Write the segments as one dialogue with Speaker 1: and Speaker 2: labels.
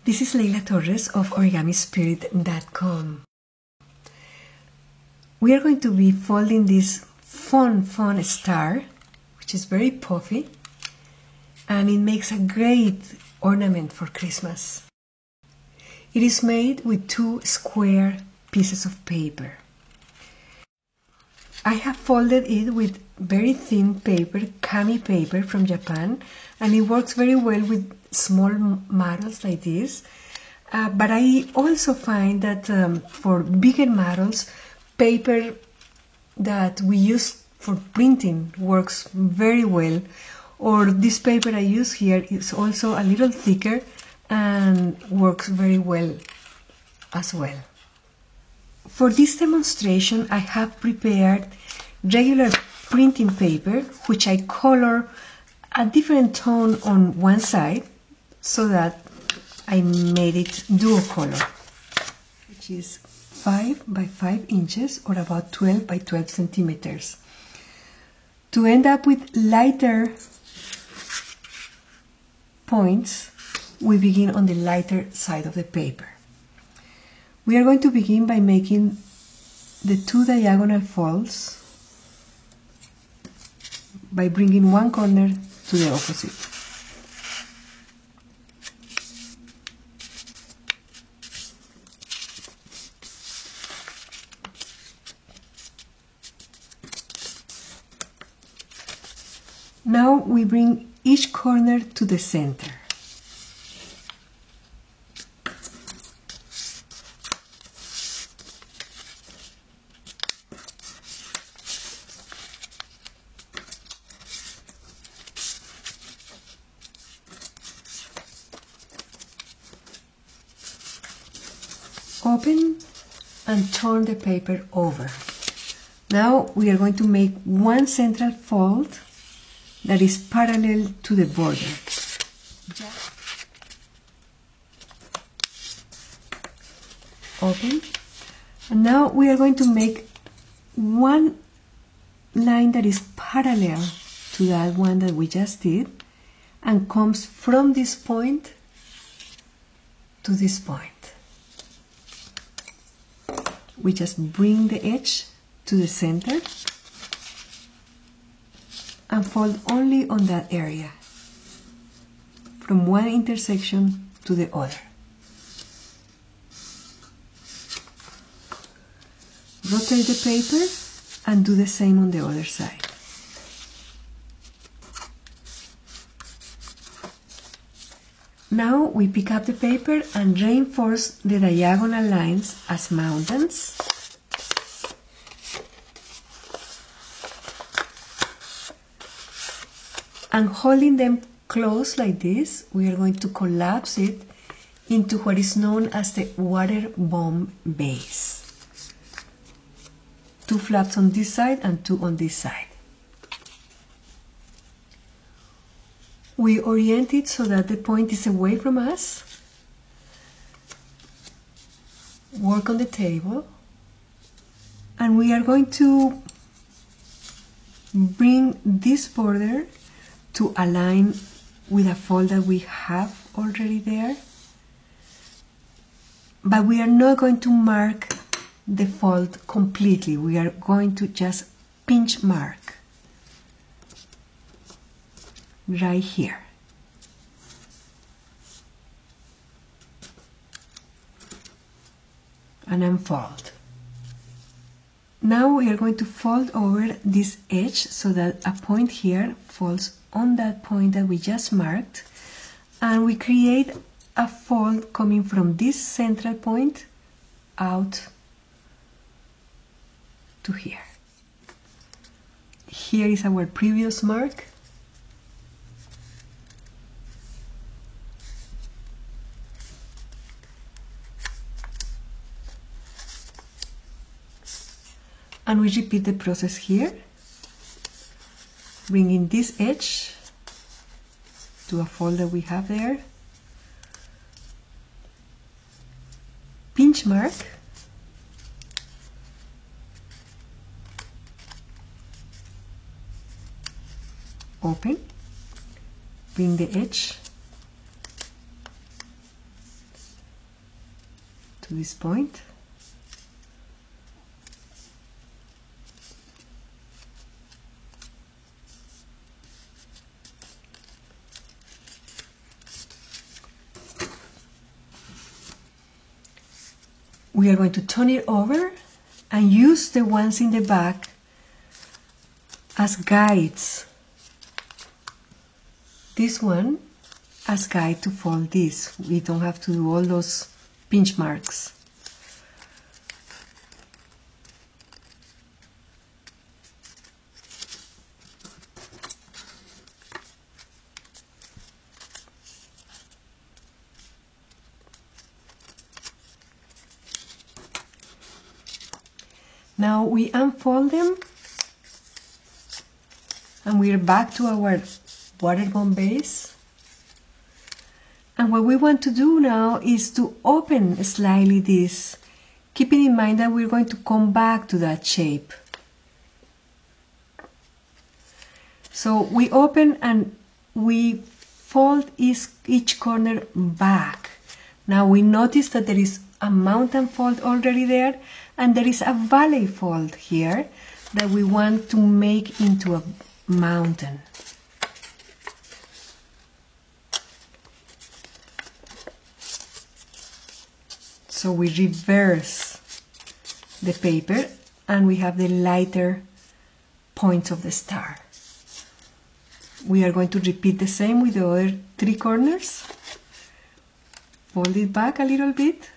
Speaker 1: This is Leila Torres of OrigamiSpirit.com. We are going to be folding this fun star, which is very puffy, and it makes a great ornament for Christmas. It is made with 2 square pieces of paper. I have folded it with very thin paper, kami paper from Japan, and it works very well with small models like this. But I also find that for bigger models, paper that we use for printing works very well. Or this paper I use here is also a little thicker and works very well as well. For this demonstration, I have prepared regular printing paper, which I color a different tone on one side, so that I made it duocolor, which is 5 by 5 inches or about 12 by 12 centimeters. To end up with lighter points, we begin on the lighter side of the paper. We are going to begin by making the 2 diagonal folds by bringing one corner to the opposite. Now we bring each corner to the center. Open and turn the paper over. Now we are going to make one central fold that is parallel to the border. Open. And now we are going to make one line that is parallel to that one that we just did and comes from this point to this point. We just bring the edge to the center and fold only on that area, from one intersection to the other. Rotate the paper and do the same on the other side. Now we pick up the paper and reinforce the diagonal lines as mountains. And holding them close like this, we are going to collapse it into what is known as the water bomb base. 2 flaps on this side and 2 on this side. We orient it so that the point is away from us. Work on the table. And we are going to bring this border to align with a fold that we have already there. But we are not going to mark the fold completely. We are going to just pinch mark right here. And unfold. Now we are going to fold over this edge so that a point here falls on that point that we just marked, and we create a fold coming from this central point out to here. Here is our previous mark. And we repeat the process here, bringing this edge to a fold that we have there, pinch mark, open, bring the edge to this point. We are going to turn it over and use the ones in the back as guides. This one as guide to fold this. We don't have to do all those pinch marks. Now we unfold them and we're back to our water gun base. And what we want to do now is to open slightly this, keeping in mind that we're going to come back to that shape. So we open and we fold each corner back. Now we notice that there is a mountain fold already there, and there is a valley fold here that we want to make into a mountain. So we reverse the paper and we have the lighter points of the star. We are going to repeat the same with the other three corners. Fold it back a little bit.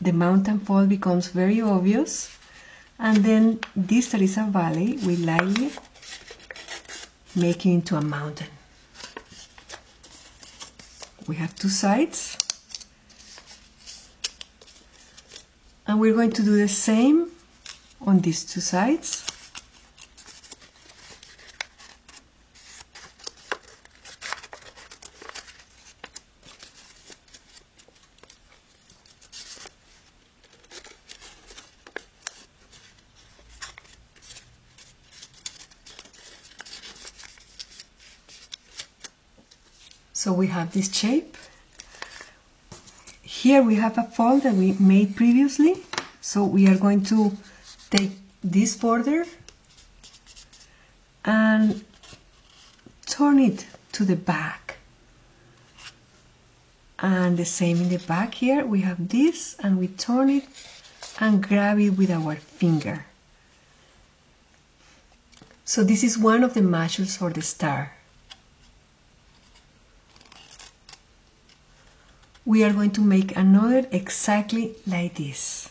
Speaker 1: The mountain fold becomes very obvious, and then this that is a valley, we lightly make it into a mountain. We have two sides, and we're going to do the same on these two sides. So we have this shape. Here we have a fold that we made previously. So we are going to take this border and turn it to the back. And the same in the back here. We have this and we turn it and grab it with our finger. So this is one of the measures for the star. We are going to make another exactly like this.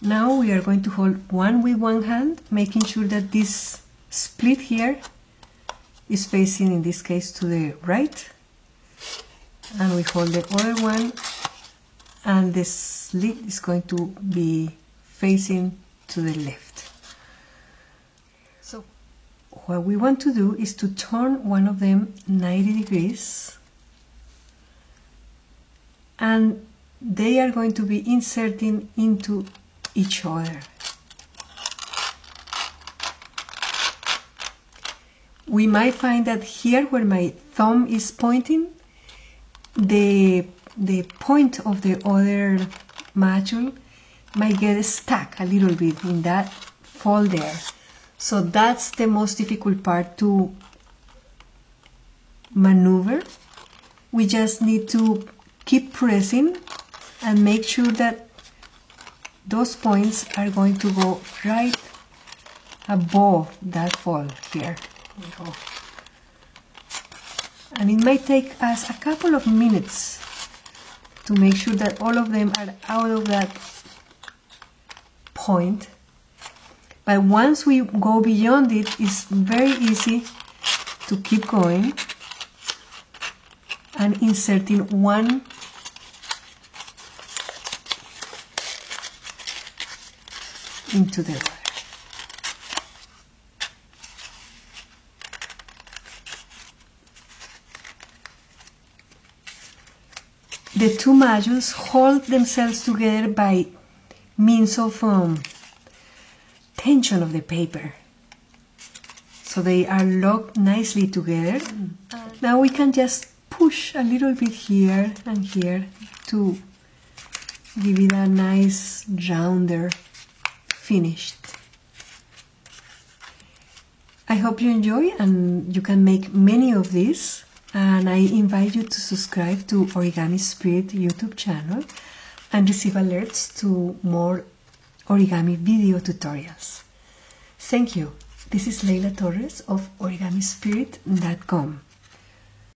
Speaker 1: Now we are going to hold one with one hand, making sure that this split here is facing, in this case, to the right. And we hold the other one, and the slit is going to be facing to the left. So what we want to do is to turn one of them 90 degrees, and they are going to be inserting into each other. We might find that here where my thumb is pointing, the point of the other module might get stuck a little bit in that fold there. So that's the most difficult part to maneuver. We just need to keep pressing and make sure that those points are going to go right above that fold here. And it might take us a couple of minutes to make sure that all of them are out of that point. But once we go beyond it, it's very easy to keep going and inserting one into the other. The two modules hold themselves together by means of tension of the paper. So they are locked nicely together. Now we can just push a little bit here and here to give it a nice rounder finish. I hope you enjoy, and you can make many of these. And I invite you to subscribe to Origami Spirit YouTube channel and receive alerts to more origami video tutorials. Thank you. This is Leila Torres of OrigamiSpirit.com.